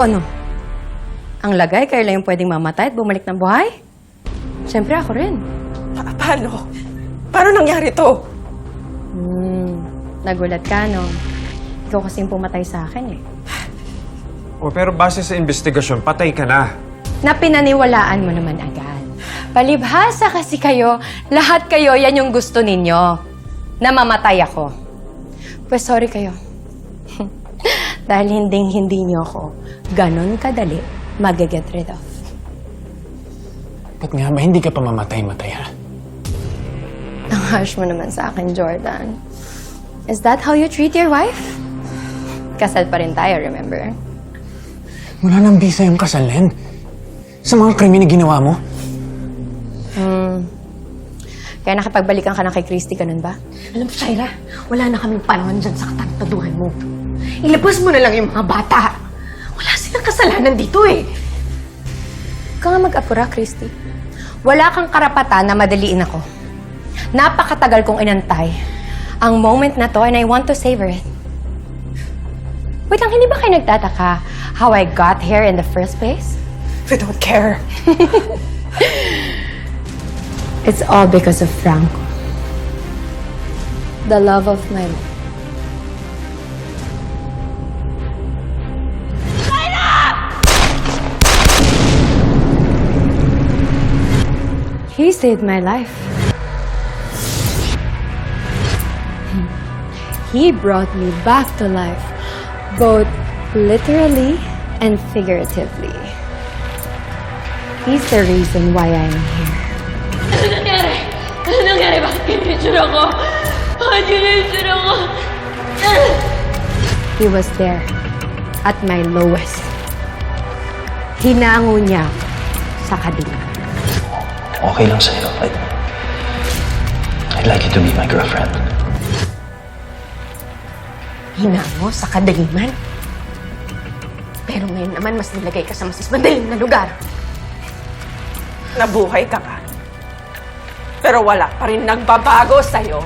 Ano? Ang lagay, kayo lang yung pwedeng mamatay at bumalik ng buhay? Siyempre ako rin. Paano? Paano nangyari to? Nagulat ka, no? Ikaw kasing pumatay sa akin, eh. O pero base sa investigasyon, patay ka na. Na pinaniwalaan mo naman agad. Palibhasa kasi kayo, lahat kayo, yan yung gusto ninyo. Na mamatay ako. Pues sorry kayo. Dahil hindi niyo ako ganon kadali mag-get rid of. Ba't nga ba hindi ka pa mamatay-matay, ha? Ang harsh mo naman sa akin, Jordan. Is that how you treat your wife? Kasal pa rin tayo, remember? Wala nang bisa yung kasal, Len. Sa mga krimen na ginawa mo. Kaya nakipagbalikan ka na kay Christy, ganun ba? Alam mo, Shaira, wala na kaming panahon dyan sa katantaduhan mo. Ilabas mo na lang yung mga bata. Wala silang kasalanan dito eh. Huwag ka nga mag-apura, Christy. Wala kang karapatan na madaliin ako. Napakatagal kong inantay ang moment na to and I want to savor it. Wait lang, hindi ba kayo nagtataka how I got here in the first place? We don't care. It's all because of Franco. The love of my life. He saved my life. He brought me back to life, both literally and figuratively. He's the reason why I'm here. Ano nangyari? Ano nangyari? Bakit ganyan yung tsura ko? Bakit ganyan yung tsura ko? He was there at my lowest. Hinango niya ako sa kadiliman. Okay lang sa'yo. I'd like you to be my girlfriend. Hinango sa kadaliman. Pero ngayon naman, mas nilagay ka sa mas madaling na lugar. Nabuhay ka ka. Pero wala pa rin nagbabago sa'yo.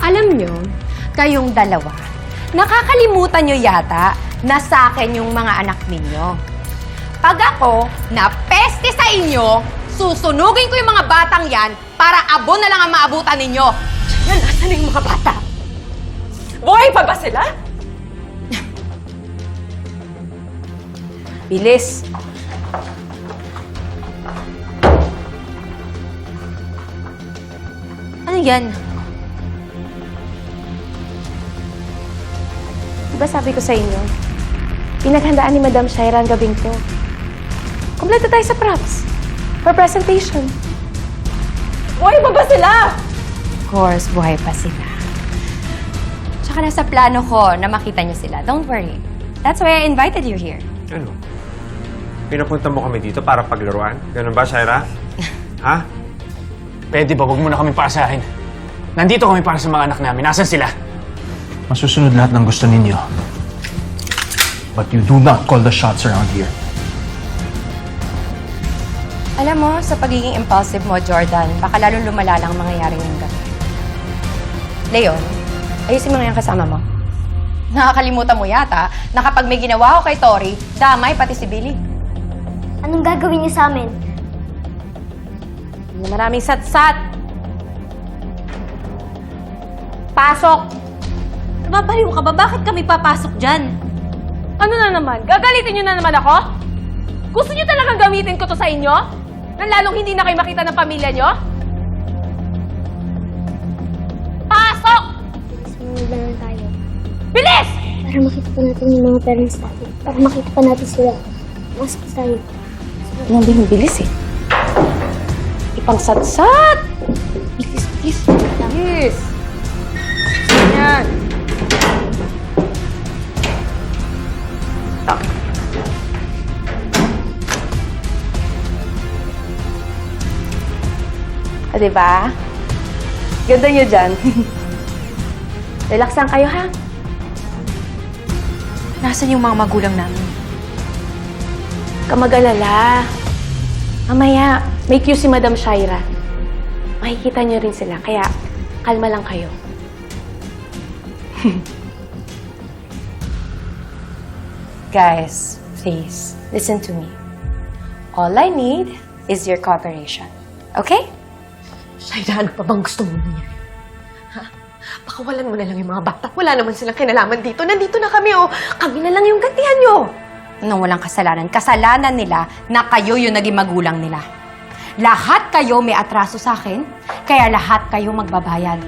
Alam niyo, kayong dalawa, nakakalimutan niyo yata na sa akin yung mga anak ninyo. Pag ako napeste sa inyo, susunugin ko yung mga batang yan para abon na lang ang maabutan ninyo. Yan, asan na yung mga bata? Buhay pa ba sila? Bilis! Ano yan? Diba sabi ko sa inyo, pinaghandaan ni Madam Shaira ang gabing to. Kompleto tayo sa props. For presentation. Buhay pa ba sila? Of course, buhay pa sila. Tsaka nasa plano ko na makita niyo sila. Don't worry. That's why I invited you here. Ano? Pinapunta mo kami dito para paglaruan? Ganun ba, Shaira? Ha? Pwede ba, huwag mo na kami paasahin. Nandito kami para sa mga anak namin. Nasaan sila? Masusunod lahat ng gusto ninyo. But you do not call the shots around here. Alam mo, sa pagiging impulsive mo, Jordan, baka lalong lumala lang ang mangyayari ngayong gabi. Leon, ayusin mo nga yung kasama mo. Nakakalimutan mo yata na kapag may ginawa ko kay Tori, damay pati si Billy. Anong gagawin niyo sa amin? Maraming satsat. Pasok! Nababaliw ka ba? Bakit kami papasok dyan? Ano na naman? Gagalitin niyo na naman ako? Gusto niyo talagang gamitin ko to sa inyo? Nang lalong hindi na kayo makita ng pamilya niyo? Pasok! Sumunod na lang tayo. Bilis! Para makita pa natin yung mga parents natin. Para makita pa natin sila. Masok tayo. Anong din bilis eh? Ipangsatsat! Please, please. Yes! Yan! O, diba? Ganda nyo dyan. Relaxan kayo, ha? Nasaan yung mga magulang namin? Kamag-alala. Mamaya, may cue si Madam Shaira. Makikita niyo rin sila, kaya kalma lang kayo. Guys, Please, listen to me. All I need is your cooperation. Okay? Shaira, ano pa bang gusto mo niya? Ha? Pakawalan mo na lang yung mga bata. Wala naman silang kinalaman dito. Nandito na kami, oh. Kami na lang yung gantihan nyo. Nung walang kasalanan. Kasalanan nila na kayo yung naging magulang nila. Lahat kayo may atraso sa akin, kaya lahat kayo magbabayad.